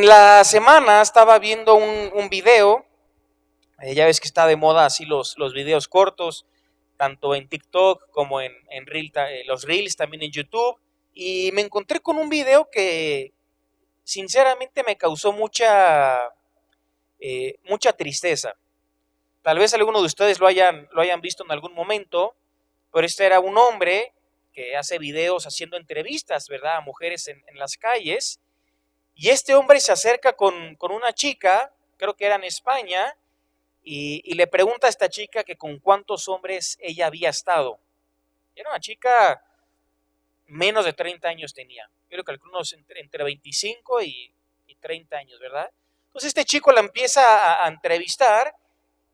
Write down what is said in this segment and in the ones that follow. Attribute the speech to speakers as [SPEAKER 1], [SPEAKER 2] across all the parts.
[SPEAKER 1] la semana estaba viendo un video, ya ves que está de moda así los videos cortos, tanto en TikTok como en los Reels, también en YouTube, y me encontré con un video que sinceramente me causó mucha tristeza. Tal vez alguno de ustedes lo hayan visto en algún momento, pero este era un hombre que hace videos haciendo entrevistas, ¿verdad?, a mujeres en las calles. Y este hombre se acerca con una chica, creo que era en España, y le pregunta a esta chica que con cuántos hombres ella había estado. Era una chica, menos de 30 años tenía. Yo lo calculo entre 25 y 30 años, ¿verdad? Entonces este chico la empieza a entrevistar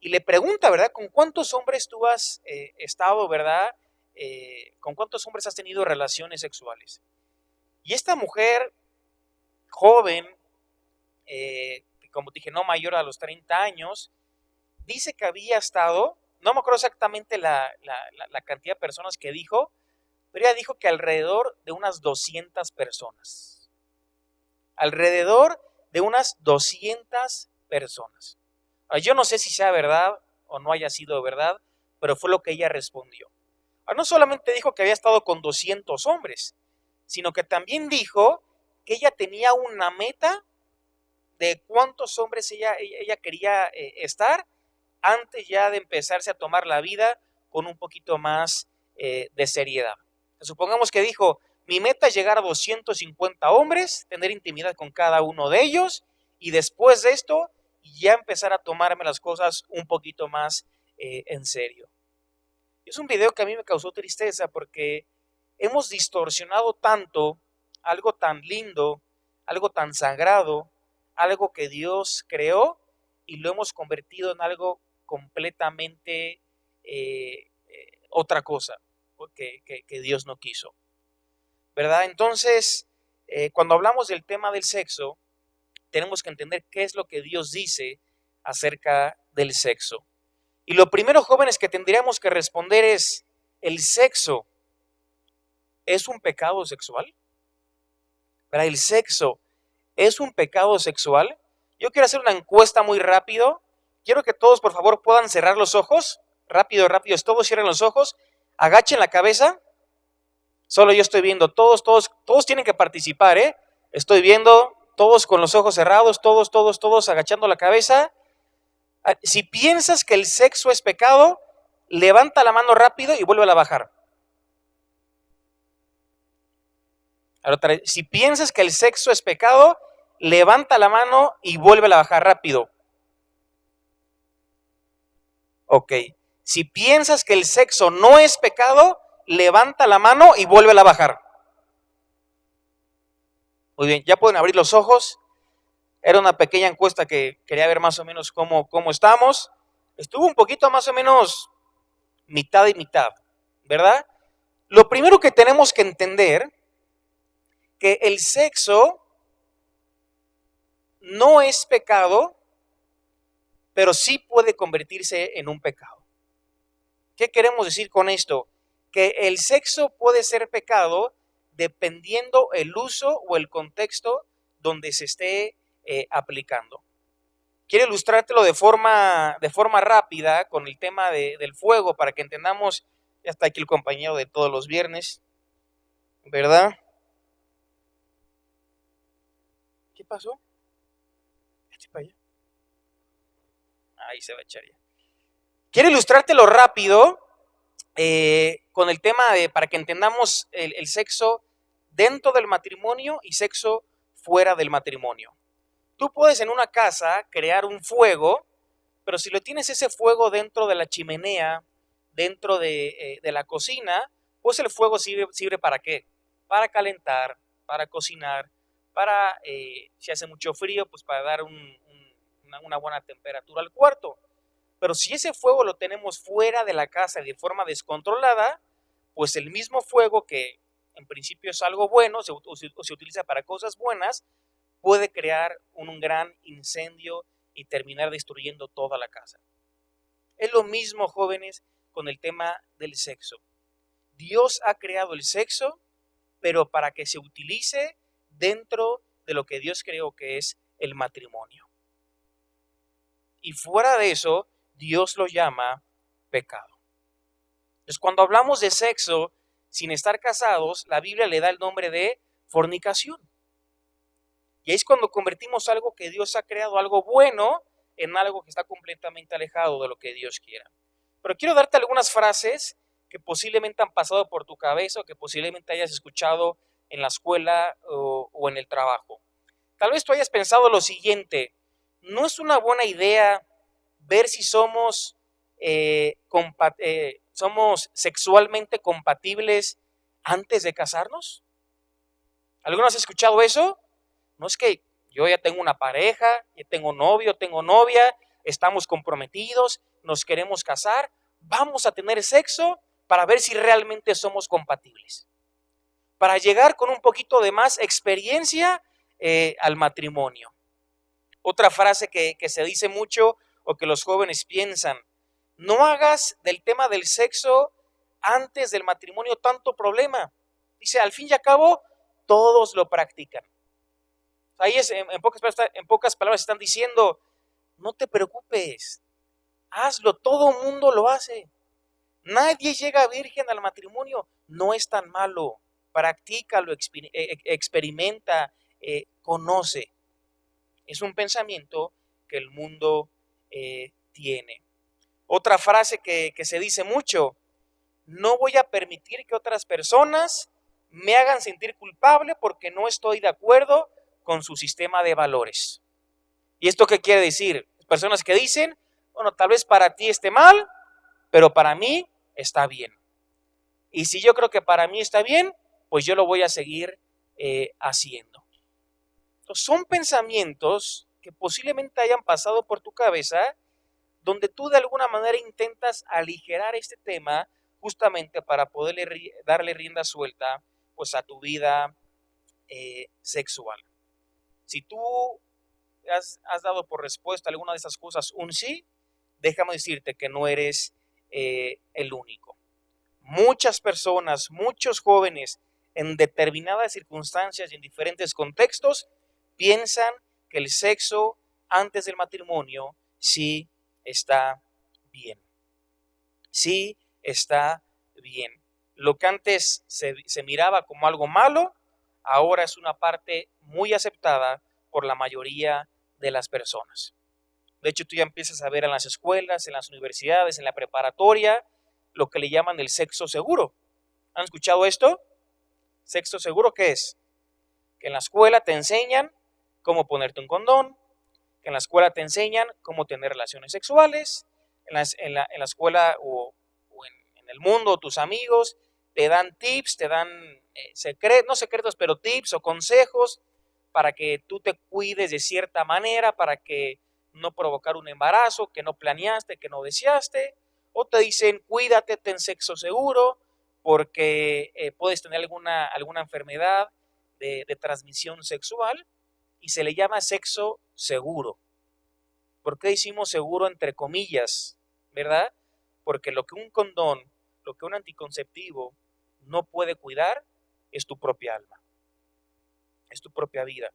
[SPEAKER 1] y le pregunta, ¿verdad? ¿Con cuántos hombres tú has estado, ¿verdad? ¿Con cuántos hombres has tenido relaciones sexuales? Y esta mujer, joven, como dije, no mayor a los 30 años, dice que había estado, no me acuerdo exactamente la cantidad de personas que dijo, pero ella dijo que alrededor de unas 200 personas. Alrededor de unas 200 personas. Yo no sé si sea verdad o no haya sido verdad, pero fue lo que ella respondió. No solamente dijo que había estado con 200 hombres, sino que también dijo que ella tenía una meta de cuántos hombres ella quería estar antes ya de empezarse a tomar la vida con un poquito más de seriedad. Supongamos que dijo, mi meta es llegar a 250 hombres, tener intimidad con cada uno de ellos y después de esto ya empezar a tomarme las cosas un poquito más en serio. Es un video que a mí me causó tristeza porque hemos distorsionado tanto algo tan lindo, algo tan sagrado, algo que Dios creó y lo hemos convertido en algo completamente otra cosa que Dios no quiso, ¿verdad? Entonces, cuando hablamos del tema del sexo, tenemos que entender qué es lo que Dios dice acerca del sexo. Y lo primero, jóvenes, que tendríamos que responder es, ¿el sexo es un pecado sexual? ¿Verdad? ¿El sexo es un pecado sexual? Yo quiero hacer una encuesta muy rápido. Quiero que todos, por favor, puedan cerrar los ojos. Rápido, rápido, todos cierren los ojos. Agachen la cabeza. Solo yo estoy viendo. Todos tienen que participar, ¿eh? Estoy viendo todos con los ojos cerrados, todos agachando la cabeza. Si piensas que el sexo es pecado, levanta la mano rápido y vuélvela a bajar. Ahora, si piensas que el sexo es pecado, levanta la mano y vuélvela a bajar rápido. Ok. Si piensas que el sexo no es pecado, levanta la mano y vuélvela a bajar. Muy bien, ya pueden abrir los ojos. Era una pequeña encuesta que quería ver más o menos cómo estamos. Estuvo un poquito más o menos mitad y mitad, ¿verdad? Lo primero que tenemos que entender, que el sexo no es pecado, pero sí puede convertirse en un pecado. ¿Qué queremos decir con esto? Que el sexo puede ser pecado dependiendo el uso o el contexto donde se esté aplicando. Quiero ilustrártelo de forma rápida con el tema del fuego para que entendamos. Ya está aquí el compañero de todos los viernes, ¿verdad? ¿Qué pasó? Eche para allá. Ahí se va a echar ya. Quiero ilustrártelo rápido con el tema para que entendamos el sexo dentro del matrimonio y sexo fuera del matrimonio. Tú puedes en una casa crear un fuego, pero si lo tienes ese fuego dentro de la chimenea, dentro de la cocina, pues el fuego sirve ¿para qué? Para calentar, para cocinar, para, si hace mucho frío, pues para dar una buena temperatura al cuarto. Pero si ese fuego lo tenemos fuera de la casa de forma descontrolada, pues el mismo fuego que en principio es algo bueno, se utiliza para cosas buenas, puede crear un gran incendio y terminar destruyendo toda la casa. Es lo mismo, jóvenes, con el tema del sexo. Dios ha creado el sexo, pero para que se utilice dentro de lo que Dios creó que es el matrimonio. Y fuera de eso, Dios lo llama pecado. Entonces, cuando hablamos de sexo sin estar casados, la Biblia le da el nombre de fornicación. Y ahí es cuando convertimos algo que Dios ha creado, algo bueno, en algo que está completamente alejado de lo que Dios quiera. Pero quiero darte algunas frases que posiblemente han pasado por tu cabeza o que posiblemente hayas escuchado en la escuela o en el trabajo. Tal vez tú hayas pensado lo siguiente: ¿no es una buena idea ver si somos sexualmente compatibles antes de casarnos? ¿Alguno has escuchado eso? No, es que yo ya tengo una pareja, ya tengo novio, tengo novia, estamos comprometidos, nos queremos casar, vamos a tener sexo para ver si realmente somos compatibles, para llegar con un poquito de más experiencia al matrimonio. Otra frase que se dice mucho o que los jóvenes piensan: no hagas del tema del sexo antes del matrimonio tanto problema. Dice, al fin y al cabo, todos lo practican. Ahí es, en pocas palabras están diciendo, no te preocupes, hazlo, todo el mundo lo hace. Nadie llega virgen al matrimonio, no es tan malo. Practícalo, experimenta, conoce. Es un pensamiento que el mundo tiene. Otra frase que se dice mucho: no voy a permitir que otras personas me hagan sentir culpable porque no estoy de acuerdo con su sistema de valores. ¿Y esto qué quiere decir? Personas que dicen, bueno, tal vez para ti esté mal, pero para mí está bien. Y si yo creo que para mí está bien, pues yo lo voy a seguir haciendo. Entonces, son pensamientos que posiblemente hayan pasado por tu cabeza, donde tú de alguna manera intentas aligerar este tema justamente para poder darle rienda suelta pues a tu vida sexual. Si tú has dado por respuesta a alguna de esas cosas un sí, déjame decirte que no eres el único. Muchas personas, muchos jóvenes en determinadas circunstancias y en diferentes contextos piensan que el sexo antes del matrimonio sí está bien. Sí está bien. Lo que antes se miraba como algo malo, ahora es una parte muy aceptada por la mayoría de las personas. De hecho, tú ya empiezas a ver en las escuelas, en las universidades, en la preparatoria, lo que le llaman el sexo seguro. ¿Han escuchado esto? ¿Sexo seguro qué es? Que en la escuela te enseñan cómo ponerte un condón, que en la escuela te enseñan cómo tener relaciones sexuales, en la escuela o en el mundo, tus amigos te dan tips, te dan no secretos, pero tips o consejos para que tú te cuides de cierta manera, para que no provocar un embarazo que no planeaste, que no deseaste, o te dicen cuídate, ten sexo seguro, porque puedes tener alguna enfermedad de transmisión sexual, y se le llama sexo seguro. ¿Por qué decimos seguro entre comillas? ¿Verdad? Porque lo que un condón, lo que un anticonceptivo no puede cuidar es tu propia alma, es tu propia vida.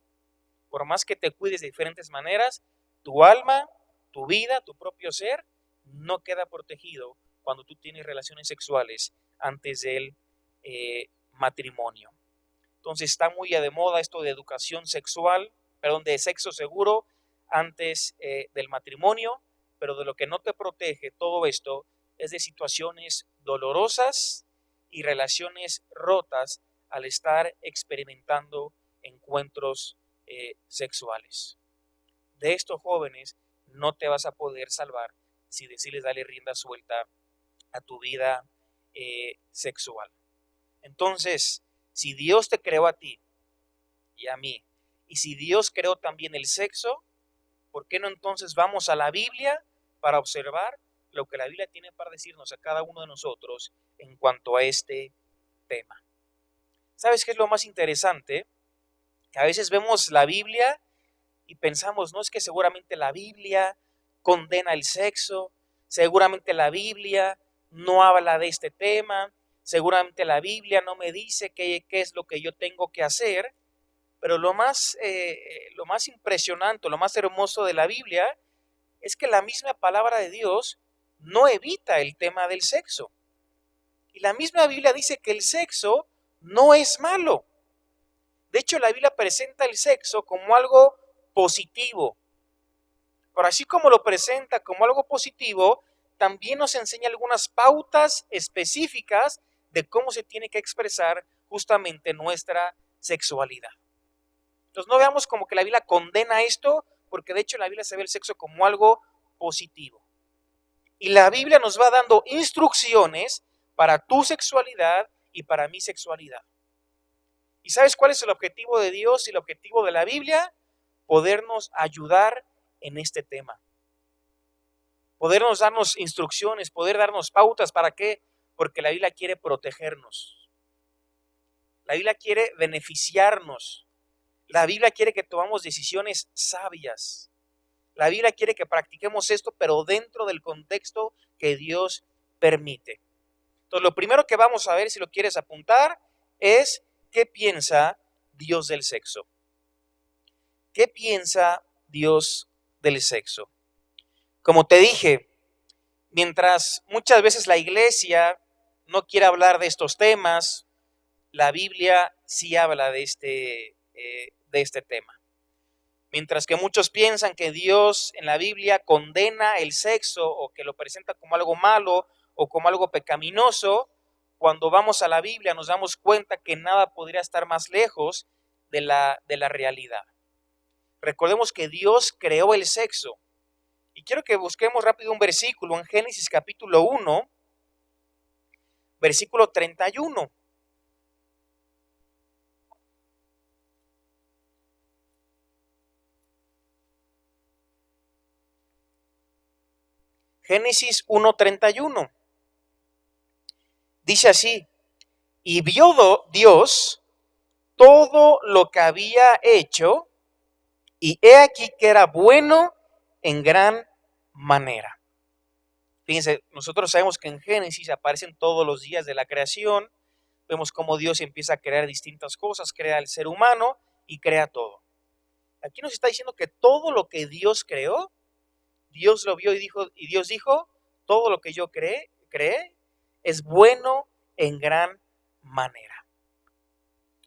[SPEAKER 1] Por más que te cuides de diferentes maneras, tu alma, tu vida, tu propio ser, no queda protegido cuando tú tienes relaciones sexuales antes del matrimonio. Entonces está muy de moda esto de educación sexual, perdón, de sexo seguro antes del matrimonio, pero de lo que no te protege todo esto es de situaciones dolorosas y relaciones rotas al estar experimentando encuentros sexuales. De estos jóvenes no te vas a poder salvar si decides darle rienda suelta a tu vida sexual. Entonces, si Dios te creó a ti y a mí, y si Dios creó también el sexo, ¿por qué no entonces vamos a la Biblia para observar lo que la Biblia tiene para decirnos a cada uno de nosotros en cuanto a este tema? ¿Sabes qué es lo más interesante? Que a veces vemos la Biblia y pensamos, no, es que seguramente la Biblia condena el sexo, seguramente la Biblia no habla de este tema, seguramente la Biblia no me dice qué es lo que yo tengo que hacer, Pero lo más impresionante, lo más hermoso de la Biblia es que la misma palabra de Dios no evita el tema del sexo. Y la misma Biblia dice que el sexo no es malo. De hecho, la Biblia presenta el sexo como algo positivo. Pero así como lo presenta como algo positivo, también nos enseña algunas pautas específicas de cómo se tiene que expresar justamente nuestra sexualidad. Entonces no veamos como que la Biblia condena esto, porque de hecho en la Biblia se ve el sexo como algo positivo. Y la Biblia nos va dando instrucciones para tu sexualidad y para mi sexualidad. ¿Y sabes cuál es el objetivo de Dios y el objetivo de la Biblia? Podernos ayudar en este tema. Podernos darnos instrucciones, poder darnos pautas. ¿Para qué? Porque la Biblia quiere protegernos. La Biblia quiere beneficiarnos. La Biblia quiere que tomamos decisiones sabias. La Biblia quiere que practiquemos esto, pero dentro del contexto que Dios permite. Entonces, lo primero que vamos a ver, si lo quieres apuntar, es qué piensa Dios del sexo. ¿Qué piensa Dios del sexo? Como te dije, mientras muchas veces la iglesia no quiere hablar de estos temas, la Biblia sí habla de este tema. Mientras que muchos piensan que Dios en la Biblia condena el sexo o que lo presenta como algo malo o como algo pecaminoso, cuando vamos a la Biblia nos damos cuenta que nada podría estar más lejos de la realidad. Recordemos que Dios creó el sexo. Y quiero que busquemos rápido un versículo en Génesis capítulo 1, versículo 31. Génesis 1:31. Dice así: y vio Dios todo lo que había hecho, y he aquí que era bueno en gran manera. Fíjense, nosotros sabemos que en Génesis aparecen todos los días de la creación, vemos cómo Dios empieza a crear distintas cosas, crea el ser humano y crea todo. Aquí nos está diciendo que todo lo que Dios creó, Dios lo vio y Dios dijo, todo lo que yo creé es bueno en gran manera.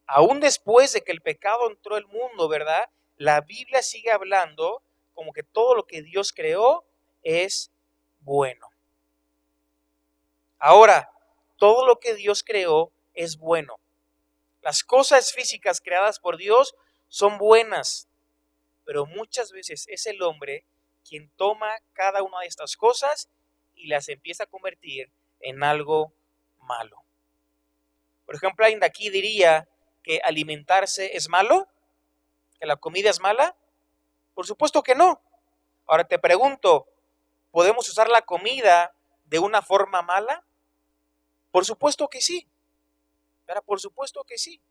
[SPEAKER 1] Aún después de que el pecado entró al mundo, ¿verdad? La Biblia sigue hablando como que todo lo que Dios creó es bueno. Ahora, todo lo que Dios creó es bueno. Las cosas físicas creadas por Dios son buenas, pero muchas veces es el hombre quien toma cada una de estas cosas y las empieza a convertir en algo malo. Por ejemplo, alguien de aquí diría que alimentarse es malo, que la comida es mala. Por supuesto que no. Ahora te pregunto, ¿podemos usar la comida de una forma mala? Por supuesto que sí. ¿Verdad? Por supuesto que sí.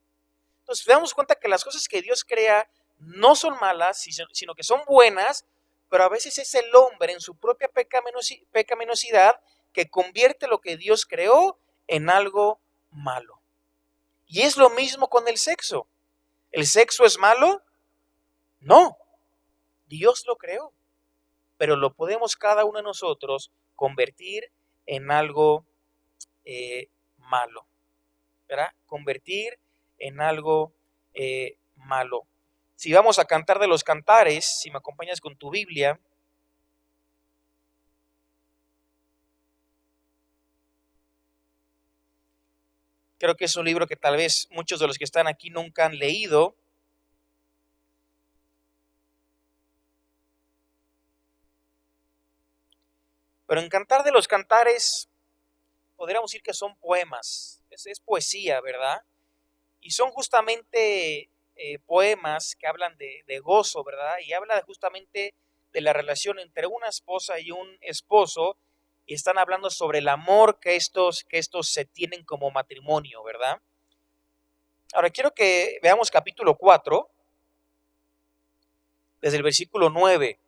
[SPEAKER 1] Entonces, damos cuenta que las cosas que Dios crea no son malas, sino que son buenas, pero a veces es el hombre en su propia pecaminosidad que convierte lo que Dios creó en algo malo. Y es lo mismo con el sexo. ¿El sexo es malo? No. Dios lo creó. Pero lo podemos cada uno de nosotros convertir en algo malo. ¿Verdad? Convertir en algo malo. Si vamos a Cantar de los Cantares, si me acompañas con tu Biblia, creo que es un libro que tal vez muchos de los que están aquí nunca han leído. Pero en Cantar de los Cantares podríamos decir que son poemas, es poesía, ¿verdad? Y son justamente poemas que hablan de gozo, ¿verdad? Y habla justamente de la relación entre una esposa y un esposo, y están hablando sobre el amor que estos se tienen como matrimonio, ¿verdad? Ahora quiero que veamos capítulo 4, desde el versículo 9.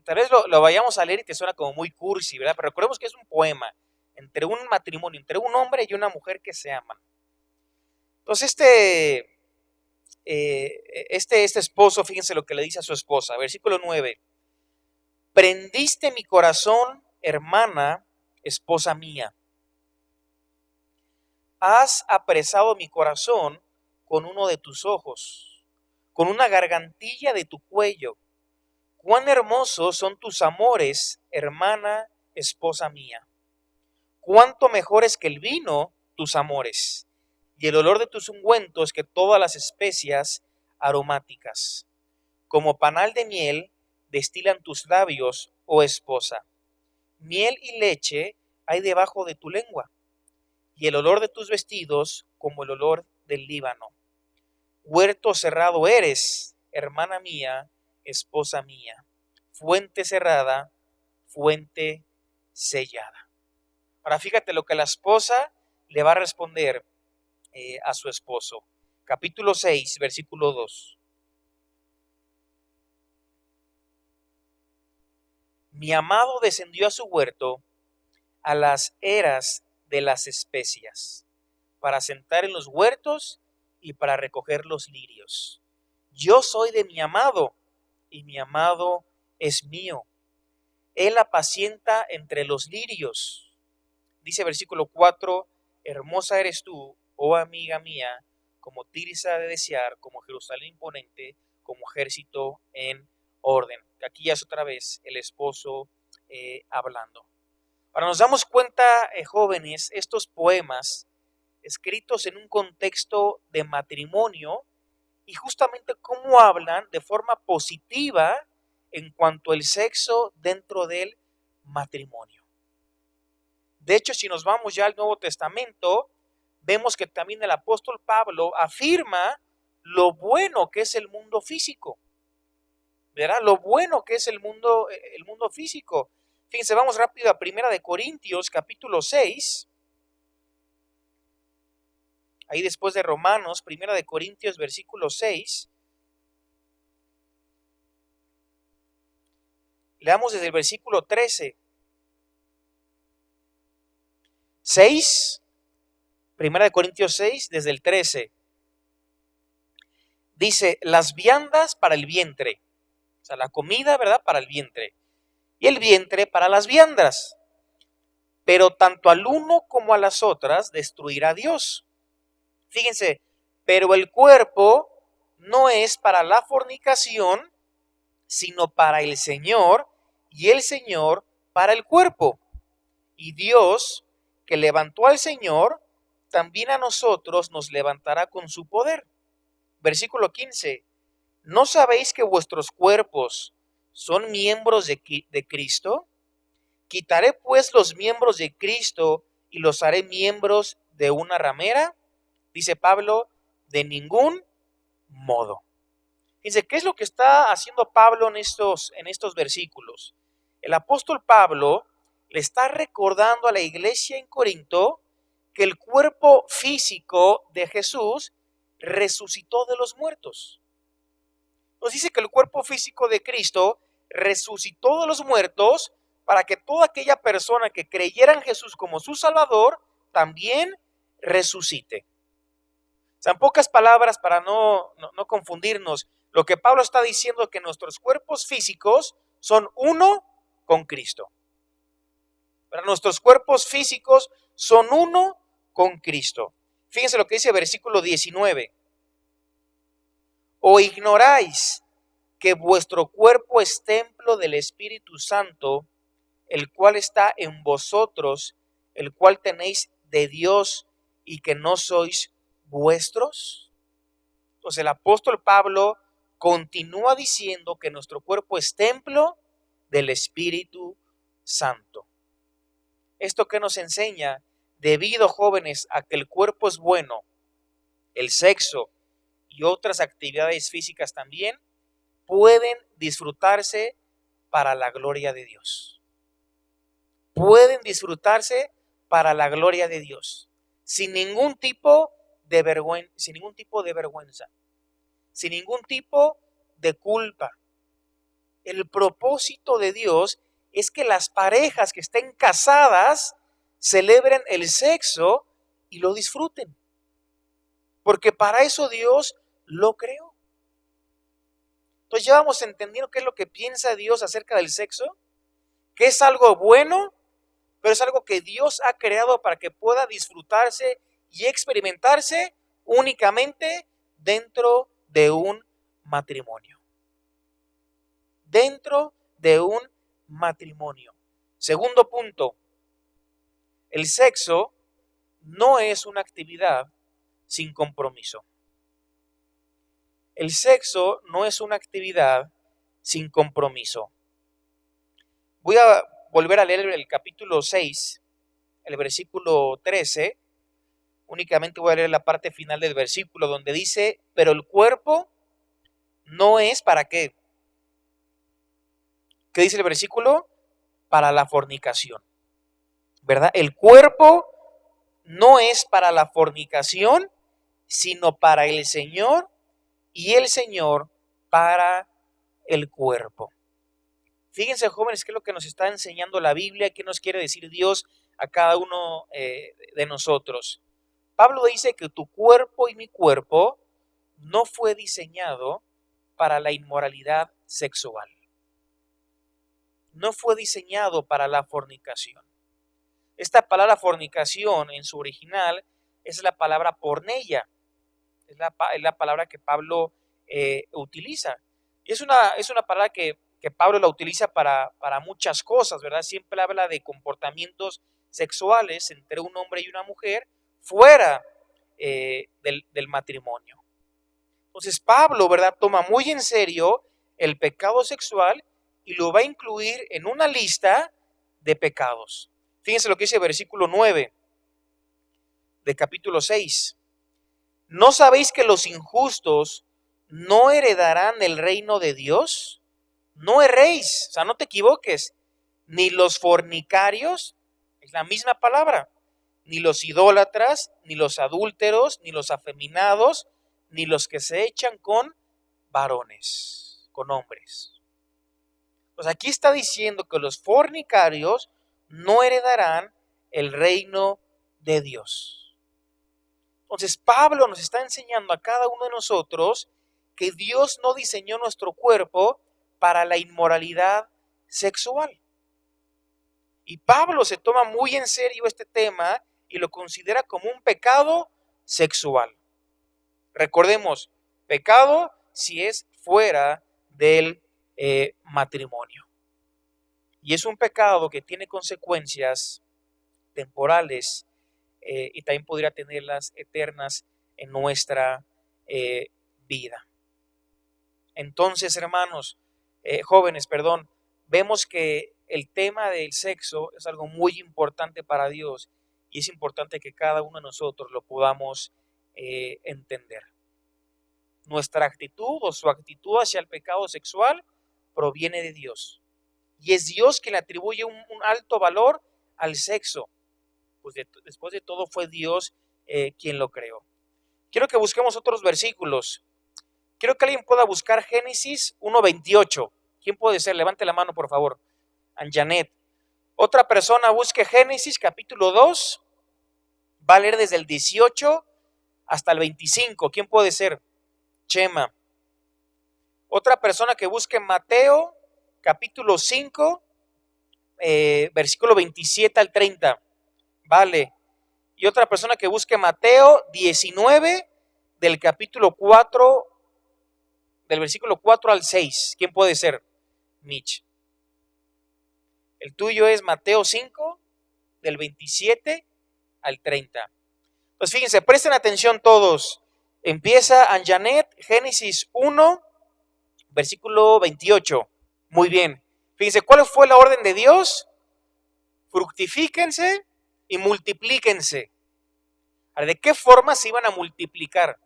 [SPEAKER 1] Tal vez lo vayamos a leer y te suena como muy cursi, ¿verdad? Pero recordemos que es un poema entre un matrimonio, entre un hombre y una mujer que se aman. Entonces este esposo, fíjense lo que le dice a su esposa, versículo 9. Prendiste mi corazón, hermana, esposa mía. Has apresado mi corazón con uno de tus ojos, con una gargantilla de tu cuello. Cuán hermosos son tus amores, hermana, esposa mía. Cuánto mejores que el vino tus amores, y el olor de tus ungüentos que todas las especias aromáticas. Como panal de miel destilan tus labios, oh esposa. Miel y leche hay debajo de tu lengua, y el olor de tus vestidos como el olor del Líbano. Huerto cerrado eres, hermana mía, esposa mía. Fuente cerrada, fuente sellada. Ahora fíjate lo que la esposa le va a responder a su esposo. Capítulo 6, versículo 2. Mi amado descendió a su huerto, a las eras de las especias, para sentar en los huertos y para recoger los lirios. Yo soy de mi amado, y mi amado es mío. Él apacienta entre los lirios. Dice versículo 4, hermosa eres tú, oh amiga mía, como Tirsa de desear, como Jerusalén imponente, como ejército en orden. Aquí ya es otra vez el esposo hablando. Ahora nos damos cuenta, jóvenes, estos poemas escritos en un contexto de matrimonio y justamente cómo hablan de forma positiva en cuanto al sexo dentro del matrimonio. De hecho, si nos vamos ya al Nuevo Testamento, vemos que también el apóstol Pablo afirma lo bueno que es el mundo físico, ¿verdad? Lo bueno que es el mundo físico. Fíjense, vamos rápido a 1 de Corintios, capítulo 6. Ahí después de Romanos, 1 de Corintios, versículo 6. Leamos desde el versículo 13. 6, 1 de Corintios 6, desde el 13. Dice, las viandas para el vientre. O sea, la comida, ¿verdad? Para el vientre. Y el vientre para las viandas. Pero tanto al uno como a las otras destruirá Dios. Fíjense, pero el cuerpo no es para la fornicación, sino para el Señor, y el Señor para el cuerpo. Y Dios, que levantó al Señor, también a nosotros nos levantará con su poder. Versículo 15. ¿No sabéis que vuestros cuerpos son miembros de Cristo? ¿Quitaré pues los miembros de Cristo y los haré miembros de una ramera? Dice Pablo, de ningún modo. Dice, ¿qué es lo que está haciendo Pablo en estos versículos? El apóstol Pablo le está recordando a la iglesia en Corinto que el cuerpo físico de Jesús resucitó de los muertos. Nos dice que el cuerpo físico de Cristo resucitó de los muertos para que toda aquella persona que creyera en Jesús como su Salvador también resucite. O sea, en pocas palabras, para no confundirnos, lo que Pablo está diciendo es que nuestros cuerpos físicos son uno con Cristo. Pero nuestros cuerpos físicos son uno con Cristo. Fíjense lo que dice el versículo 19. ¿O ignoráis que vuestro cuerpo es templo del Espíritu Santo, el cual está en vosotros, el cual tenéis de Dios y que no sois vuestros? Entonces el apóstol Pablo continúa diciendo que nuestro cuerpo es templo del Espíritu Santo. ¿Esto qué nos enseña? Debido, jóvenes, a que el cuerpo es bueno, el sexo y otras actividades físicas también pueden disfrutarse para la gloria de Dios. Pueden disfrutarse para la gloria de Dios, sin ningún tipo de vergüenza, sin ningún tipo de culpa. El propósito de Dios es que las parejas que estén casadas celebren el sexo y lo disfruten. Porque para eso Dios lo creó. Entonces ya vamos entendiendo qué es lo que piensa Dios acerca del sexo, que es algo bueno, pero es algo que Dios ha creado para que pueda disfrutarse y experimentarse únicamente dentro de un matrimonio. Dentro de un matrimonio. Segundo punto, el sexo no es una actividad sin compromiso. El sexo no es una actividad sin compromiso. Voy a volver a leer el capítulo 6, el versículo 13. Únicamente voy a leer la parte final del versículo donde dice, pero el cuerpo no es ¿para qué? ¿Qué dice el versículo? Para la fornicación, ¿verdad? El cuerpo no es para la fornicación, sino para el Señor, y el Señor para el cuerpo. Fíjense, jóvenes, qué es lo que nos está enseñando la Biblia, qué nos quiere decir Dios a cada uno de nosotros. Pablo dice que tu cuerpo y mi cuerpo no fue diseñado para la inmoralidad sexual. No fue diseñado para la fornicación. Esta palabra fornicación en su original es la palabra porneia. Es la palabra que Pablo utiliza. Y es una palabra que Pablo la utiliza para muchas cosas, ¿verdad? Siempre habla de comportamientos sexuales entre un hombre y una mujer fuera del matrimonio. Entonces Pablo, ¿verdad?, toma muy en serio el pecado sexual y lo va a incluir en una lista de pecados. Fíjense lo que dice el versículo 9 de capítulo 6. ¿No sabéis que los injustos no heredarán el reino de Dios? No erréis, o sea, no te equivoques. Ni los fornicarios, es la misma palabra, ni los idólatras, ni los adúlteros, ni los afeminados, ni los que se echan con varones, con hombres. Pues aquí está diciendo que los fornicarios no heredarán el reino de Dios. Entonces Pablo nos está enseñando a cada uno de nosotros que Dios no diseñó nuestro cuerpo para la inmoralidad sexual. Y Pablo se toma muy en serio este tema y lo considera como un pecado sexual. Recordemos, pecado si es fuera del matrimonio. Y es un pecado que tiene consecuencias temporales y también podría tenerlas eternas en nuestra vida. Entonces, hermanos, jóvenes, vemos que el tema del sexo es algo muy importante para Dios y es importante que cada uno de nosotros lo podamos entender. Nuestra actitud o su actitud hacia el pecado sexual proviene de Dios. Y es Dios quien le atribuye un alto valor al sexo. Pues después de todo fue Dios quien lo creó. Quiero que busquemos otros versículos. Quiero que alguien pueda buscar Génesis 1:28. ¿Quién puede ser? Levante la mano, por favor. Anjanet. Otra persona busque Génesis capítulo 2. Va a leer desde el 18 hasta el 25. ¿Quién puede ser? Chema. Otra persona que busque Mateo capítulo 5, versículo 27 al 30. Vale. Y otra persona que busque Mateo 19 del capítulo 4, del versículo 4 al 6. ¿Quién puede ser? Mitch. El tuyo es Mateo 5 del 27 al 30. Pues fíjense, presten atención todos. Empieza Anjanet, Génesis 1, versículo 28. Muy bien. Fíjense, ¿cuál fue la orden de Dios? Fructifíquense y multiplíquense. ¿De qué forma se iban a multiplicar?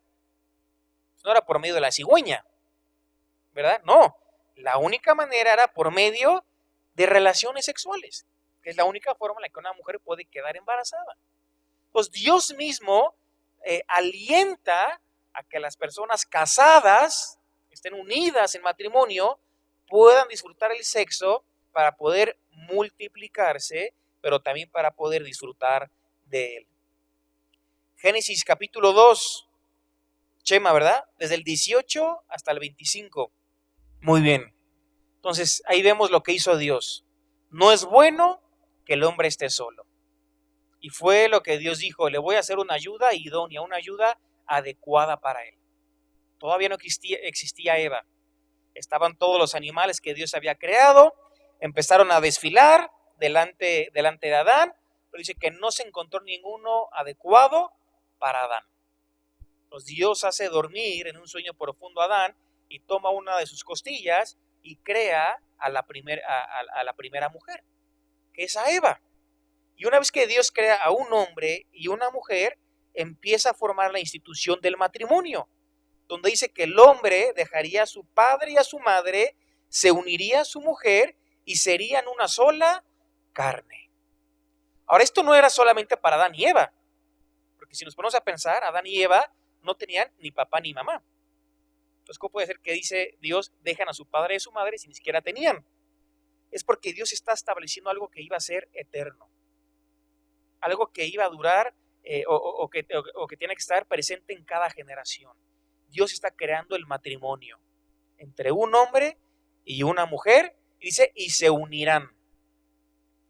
[SPEAKER 1] No era por medio de la cigüeña, ¿verdad? No, la única manera era por medio de relaciones sexuales, que es la única forma en la que una mujer puede quedar embarazada. Pues Dios mismo alienta a que las personas casadas, estén unidas en matrimonio, puedan disfrutar el sexo para poder multiplicarse, pero también para poder disfrutar de él. Génesis capítulo 2, Chema, ¿verdad? Desde el 18 hasta el 25. Muy bien. Entonces, ahí vemos lo que hizo Dios. No es bueno que el hombre esté solo. Y fue lo que Dios dijo, le voy a hacer una ayuda idónea, una ayuda adecuada para él. Todavía no existía Eva. Estaban todos los animales que Dios había creado, empezaron a desfilar delante de Adán, pero dice que no se encontró ninguno adecuado para Adán. Pues Dios hace dormir en un sueño profundo a Adán y toma una de sus costillas y crea a la primera mujer, que es a Eva. Y una vez que Dios crea a un hombre y una mujer, empieza a formar la institución del matrimonio, donde dice que el hombre dejaría a su padre y a su madre, se uniría a su mujer y serían una sola carne. Ahora, esto no era solamente para Adán y Eva, porque si nos ponemos a pensar, Adán y Eva no tenían ni papá ni mamá. Entonces, ¿cómo puede ser que dice Dios, dejan a su padre y a su madre si ni siquiera tenían? Es porque Dios está estableciendo algo que iba a ser eterno, algo que iba a durar o que tiene que estar presente en cada generación. Dios está creando el matrimonio entre un hombre y una mujer, y dice, y se unirán.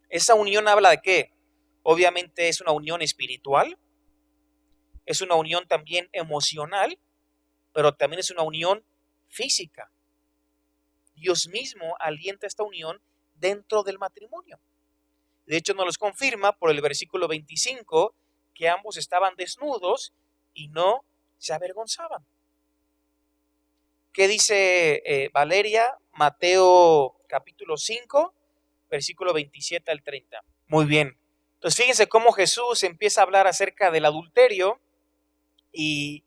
[SPEAKER 1] ¿Esa unión habla de qué? Obviamente es una unión espiritual, es una unión también emocional, pero también es una unión física. Dios mismo alienta esta unión dentro del matrimonio. De hecho, nos los confirma por el versículo 25, que ambos estaban desnudos y no se avergonzaban. ¿Qué dice Valeria? Mateo capítulo 5, versículo 27 al 30. Muy bien. Entonces, fíjense cómo Jesús empieza a hablar acerca del adulterio y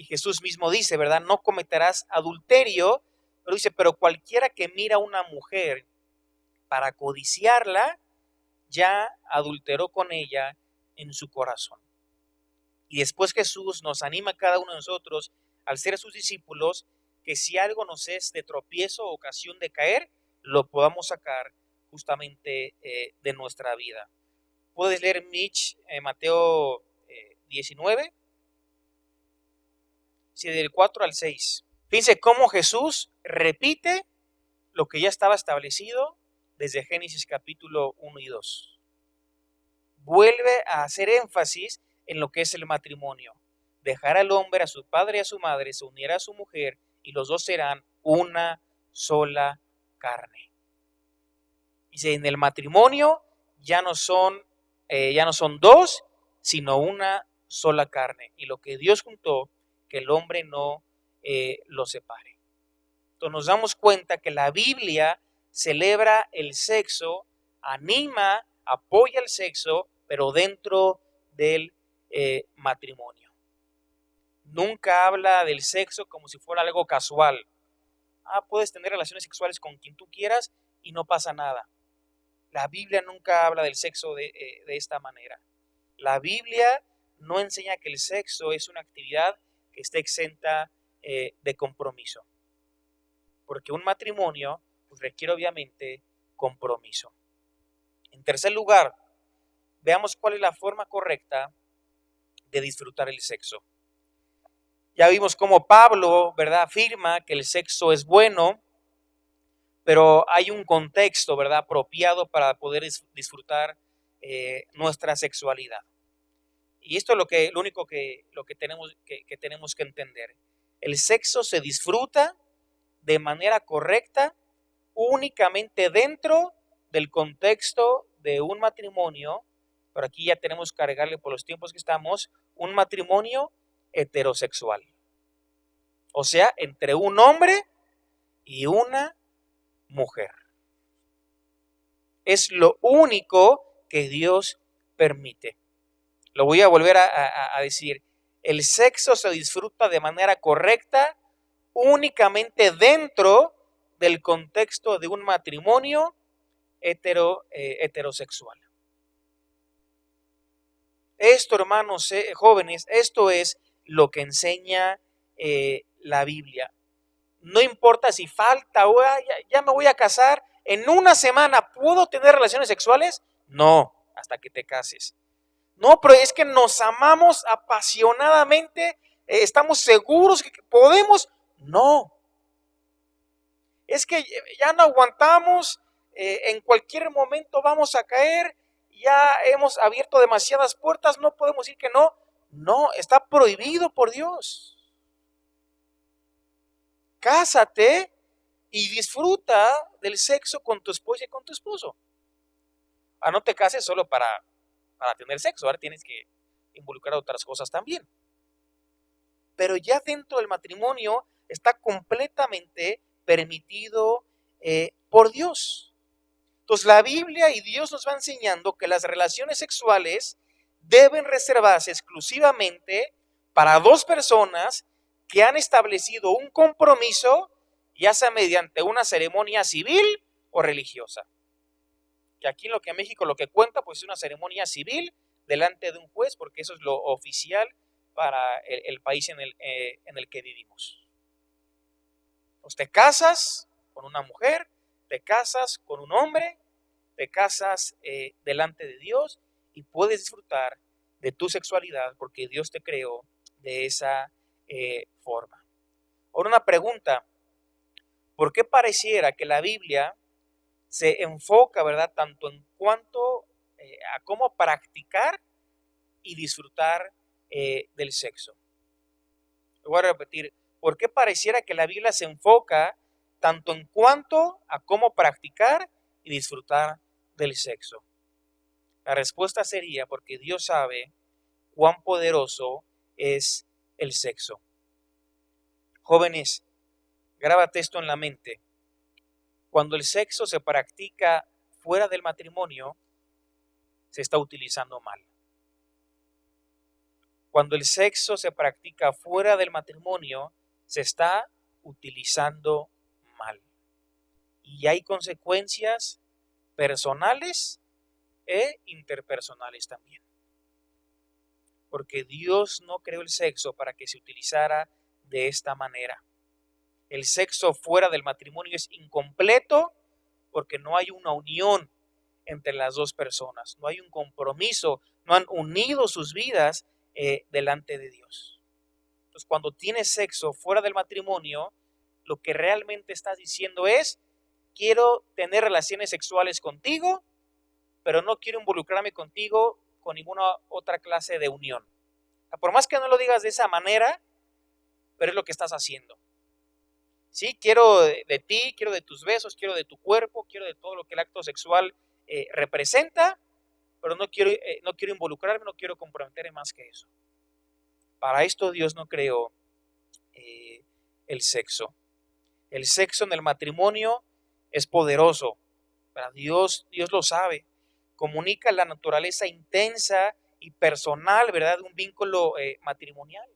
[SPEAKER 1] Jesús mismo dice, ¿verdad? No cometerás adulterio, pero dice, pero cualquiera que mira a una mujer para codiciarla, ya adulteró con ella en su corazón. Y después Jesús nos anima a cada uno de nosotros, al ser sus discípulos, que si algo nos es de tropiezo o ocasión de caer, lo podamos sacar justamente de nuestra vida. Puedes leer, Mitch, Mateo 19, sí, del 4 al 6. Fíjense cómo Jesús repite lo que ya estaba establecido desde Génesis capítulo 1 y 2. Vuelve a hacer énfasis en lo que es el matrimonio. Dejará al hombre a su padre y a su madre, se unirá a su mujer y los dos serán una sola carne. Dice, en el matrimonio ya no son dos, sino una sola carne. Y lo que Dios juntó, que el hombre no lo separe. Entonces nos damos cuenta que la Biblia celebra el sexo, anima, apoya el sexo, pero dentro del matrimonio. Nunca habla del sexo como si fuera algo casual. Puedes tener relaciones sexuales con quien tú quieras y no pasa nada. La Biblia nunca habla del sexo de esta manera. La Biblia no enseña que el sexo es una actividad que esté exenta de compromiso. Porque un matrimonio pues, requiere obviamente compromiso. En tercer lugar, veamos cuál es la forma correcta de disfrutar el sexo. Ya vimos cómo Pablo, ¿verdad?, afirma que el sexo es bueno, pero hay un contexto, ¿verdad?, apropiado para poder disfrutar nuestra sexualidad. Y esto es lo único que tenemos que entender. El sexo se disfruta de manera correcta únicamente dentro del contexto de un matrimonio, pero aquí ya tenemos que agregarle por los tiempos que estamos, un matrimonio heterosexual. O sea, entre un hombre y una mujer. Es lo único que Dios permite. Lo voy a volver a decir. El sexo se disfruta de manera correcta únicamente dentro del contexto de un matrimonio heterosexual. Esto, hermanos jóvenes, esto es lo que enseña la Biblia. No importa si falta, ya me voy a casar, en una semana, ¿puedo tener relaciones sexuales? No, hasta que te cases. No, pero es que nos amamos apasionadamente, ¿Estamos seguros que podemos? No. Es que ya no aguantamos, en cualquier momento vamos a caer, ya hemos abierto demasiadas puertas, no podemos decir que no. No, está prohibido por Dios. Cásate y disfruta del sexo con tu esposa y con tu esposo. No te cases solo para tener sexo, ahora tienes que involucrar otras cosas también. Pero ya dentro del matrimonio está completamente permitido por Dios. Entonces la Biblia y Dios nos va enseñando que las relaciones sexuales deben reservarse exclusivamente para dos personas que han establecido un compromiso, ya sea mediante una ceremonia civil o religiosa. Que aquí en México lo que cuenta pues es una ceremonia civil delante de un juez, porque eso es lo oficial para el país en el que vivimos. Entonces te casas con una mujer, te casas con un hombre, te casas delante de Dios y puedes disfrutar de tu sexualidad porque Dios te creó de esa forma. Ahora una pregunta, ¿por qué pareciera que la Biblia se enfoca, ¿verdad?, tanto en cuanto a cómo practicar y disfrutar del sexo? Voy a repetir, ¿por qué pareciera que la Biblia se enfoca tanto en cuanto a cómo practicar y disfrutar del sexo? La respuesta sería porque Dios sabe cuán poderoso es el sexo. Jóvenes, grábate esto en la mente. Cuando el sexo se practica fuera del matrimonio, se está utilizando mal. Cuando el sexo se practica fuera del matrimonio, se está utilizando mal. Y hay consecuencias personales e interpersonales también. Porque Dios no creó el sexo para que se utilizara de esta manera. El sexo fuera del matrimonio es incompleto porque no hay una unión entre las dos personas, no hay un compromiso, no han unido sus vidas delante de Dios. Entonces, cuando tienes sexo fuera del matrimonio, lo que realmente estás diciendo es: quiero tener relaciones sexuales contigo, pero no quiero involucrarme contigo con ninguna otra clase de unión. Por más que no lo digas de esa manera, pero es lo que estás haciendo. Sí, quiero de ti, quiero de tus besos, quiero de tu cuerpo, quiero de todo lo que el acto sexual representa, pero no quiero involucrarme, no quiero comprometerme más que eso. Para esto Dios no creó el sexo. El sexo en el matrimonio es poderoso. Dios lo sabe. Comunica la naturaleza intensa y personal, ¿verdad?, de un vínculo matrimonial.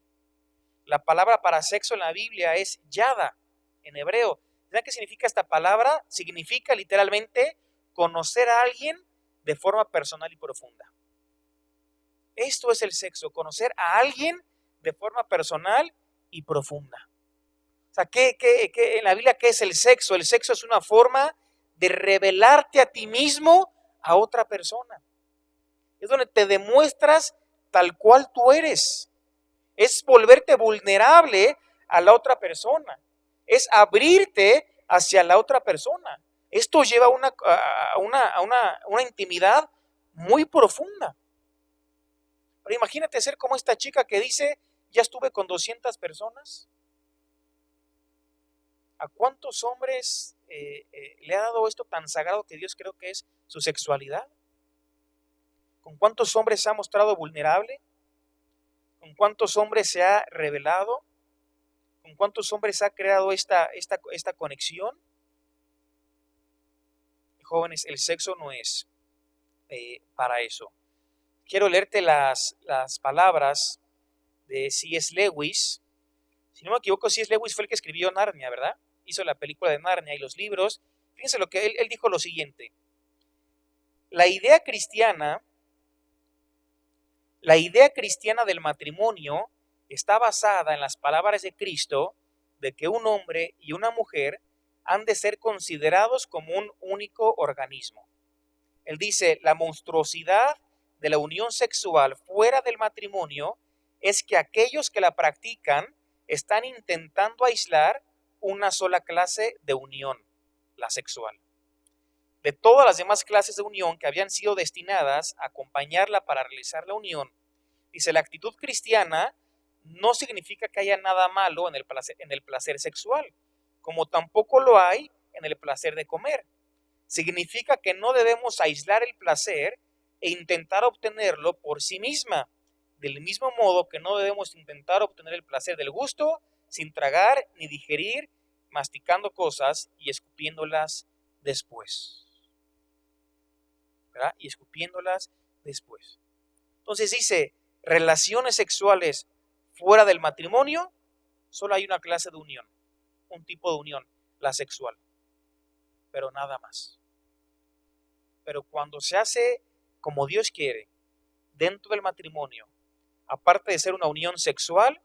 [SPEAKER 1] La palabra para sexo en la Biblia es yada, en hebreo. ¿Saben qué significa esta palabra? Significa literalmente conocer a alguien de forma personal y profunda. Esto es el sexo, conocer a alguien de forma personal y profunda. O sea, ¿qué en la Biblia qué es el sexo? El sexo es una forma de revelarte a ti mismo a otra persona. Es donde te demuestras tal cual tú eres. Es volverte vulnerable a la otra persona. Es abrirte hacia la otra persona. Esto lleva a una intimidad muy profunda. Pero imagínate ser como esta chica que dice: ya estuve con 200 personas. ¿A cuántos hombres le ha dado esto tan sagrado que Dios creo que es su sexualidad? ¿Con cuántos hombres se ha mostrado vulnerable? ¿Con cuántos hombres se ha revelado? ¿Con cuántos hombres ha creado esta conexión? Jóvenes, el sexo no es para eso. Quiero leerte las palabras de C.S. Lewis. Si no me equivoco, C.S. Lewis fue el que escribió Narnia, ¿verdad? Hizo la película de Narnia y los libros. Fíjense lo que él dijo: lo siguiente. La idea cristiana del matrimonio está basada en las palabras de Cristo de que un hombre y una mujer han de ser considerados como un único organismo. Él dice: la monstruosidad de la unión sexual fuera del matrimonio es que aquellos que la practican están intentando aislar una sola clase de unión, la sexual. De todas las demás clases de unión que habían sido destinadas a acompañarla para realizar la unión, dice, la actitud cristiana no significa que haya nada malo en el placer sexual, como tampoco lo hay en el placer de comer. Significa que no debemos aislar el placer e intentar obtenerlo por sí misma, del mismo modo que no debemos intentar obtener el placer del gusto sin tragar ni digerir, masticando cosas y escupiéndolas después. ¿Verdad? Y escupiéndolas después. Entonces dice, relaciones sexuales fuera del matrimonio, solo hay una clase de unión, un tipo de unión, la sexual, pero nada más. Pero cuando se hace como Dios quiere, dentro del matrimonio, aparte de ser una unión sexual,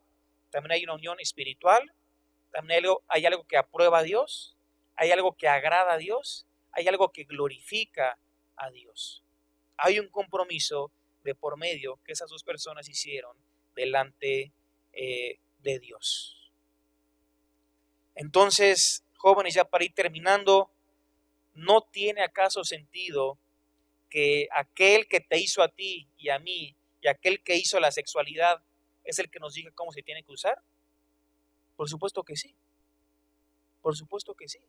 [SPEAKER 1] también hay una unión espiritual, también hay algo que aprueba a Dios, hay algo que agrada a Dios, hay algo que glorifica a Dios. Hay un compromiso de por medio que esas dos personas hicieron delante de Dios. Entonces, jóvenes, ya para ir terminando, ¿no tiene acaso sentido que aquel que te hizo a ti y a mí y aquel que hizo la sexualidad es el que nos diga cómo se tiene que usar? Por supuesto que sí. Por supuesto que sí.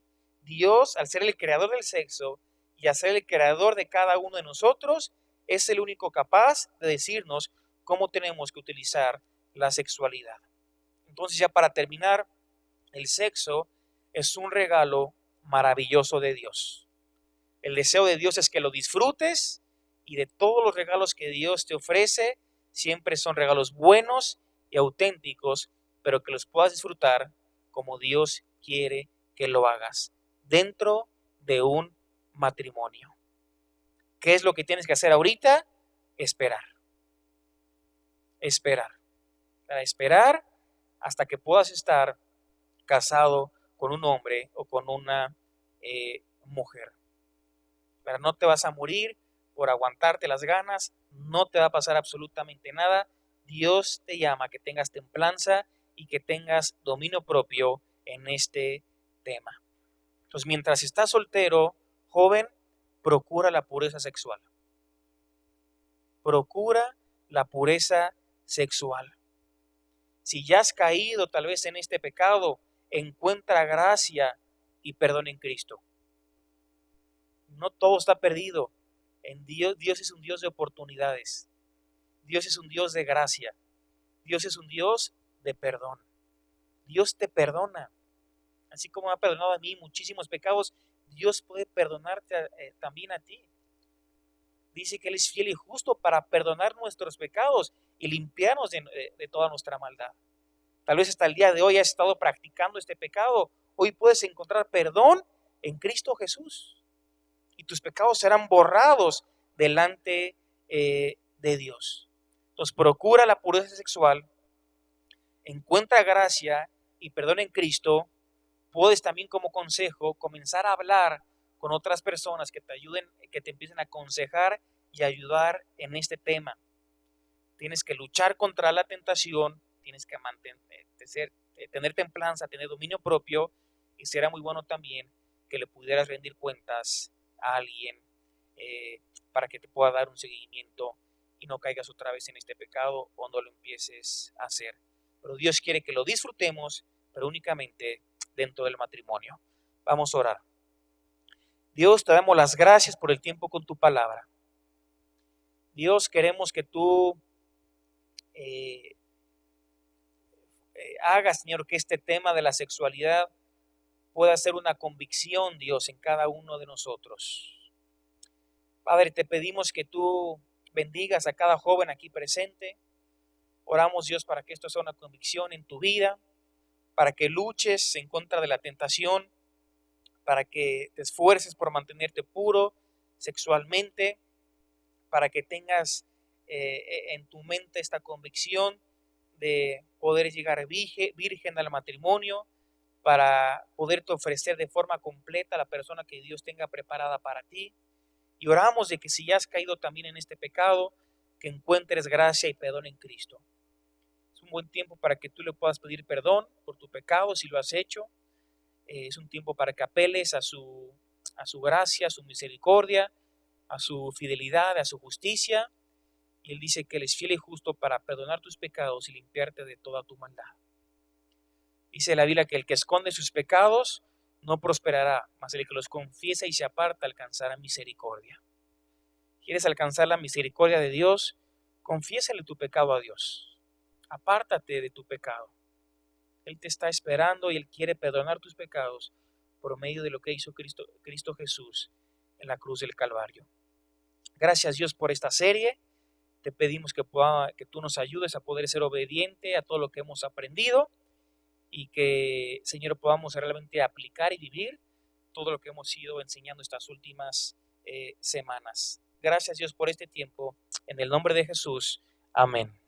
[SPEAKER 1] Dios, al ser el creador del sexo y al ser el creador de cada uno de nosotros, es el único capaz de decirnos cómo tenemos que utilizar la sexualidad. Entonces, ya para terminar, el sexo es un regalo maravilloso de Dios. El deseo de Dios es que lo disfrutes, y de todos los regalos que Dios te ofrece, siempre son regalos buenos y auténticos, pero que los puedas disfrutar como Dios quiere que lo hagas, dentro de un matrimonio. ¿Qué es lo que tienes que hacer ahorita? Esperar. Esperar. Para esperar hasta que puedas estar casado con un hombre o con una mujer. Pero no te vas a morir por aguantarte las ganas, no te va a pasar absolutamente nada. Dios te llama a que tengas templanza y que tengas dominio propio en este tema. Entonces, mientras estás soltero, joven, procura la pureza sexual. Procura la pureza sexual. Si ya has caído tal vez en este pecado, encuentra gracia y perdón en Cristo. No todo está perdido. En Dios es un Dios de oportunidades. Dios es un Dios de gracia. Dios es un Dios de perdón. Dios te perdona. Así como me ha perdonado a mí muchísimos pecados, Dios puede perdonarte también a ti. Dice que Él es fiel y justo para perdonar nuestros pecados y limpiarnos de toda nuestra maldad. Tal vez hasta el día de hoy has estado practicando este pecado. Hoy puedes encontrar perdón en Cristo Jesús. Y tus pecados serán borrados delante de Dios. Entonces procura la pureza sexual, encuentra gracia y perdón en Cristo. Puedes también como consejo comenzar a hablar con otras personas que te ayuden, que te empiecen a aconsejar y ayudar en este tema. Tienes que luchar contra la tentación, tienes que tener templanza, tener dominio propio, y será muy bueno también que le pudieras rendir cuentas a alguien para que te pueda dar un seguimiento y no caigas otra vez en este pecado o no lo empieces a hacer. Pero Dios quiere que lo disfrutemos, pero únicamente dentro del matrimonio. Vamos a orar. Dios, te damos las gracias por el tiempo con tu palabra. Dios, queremos que tú hagas, Señor, que este tema de la sexualidad pueda ser una convicción, Dios, en cada uno de nosotros. Padre, te pedimos que tú bendigas a cada joven aquí presente. Oramos, Dios, para que esto sea una convicción en tu vida, para que luches en contra de la tentación, para que te esfuerces por mantenerte puro sexualmente, para que tengas en tu mente esta convicción de poder llegar virgen al matrimonio, para poderte ofrecer de forma completa a la persona que Dios tenga preparada para ti. Y oramos de que si ya has caído también en este pecado, que encuentres gracia y perdón en Cristo. un buen tiempo para que tú le puedas pedir perdón por tu pecado si lo has hecho. Es un tiempo para que apeles a su gracia, a su misericordia, a su fidelidad, a su justicia. Y Él dice que Él es fiel y justo para perdonar tus pecados y limpiarte de toda tu maldad. Dice la Biblia que el que esconde sus pecados no prosperará, mas el que los confiesa y se aparta alcanzará misericordia. ¿Quieres alcanzar la misericordia de Dios? Confiésale tu pecado a Dios. Apártate de tu pecado. Él te está esperando y Él quiere perdonar tus pecados por medio de lo que hizo Cristo Jesús en la cruz del Calvario. Gracias Dios por esta serie. Te pedimos que tú nos ayudes a poder ser obediente a todo lo que hemos aprendido y que, Señor, podamos realmente aplicar y vivir todo lo que hemos ido enseñando estas últimas semanas. Gracias Dios por este tiempo. En el nombre de Jesús. Amén.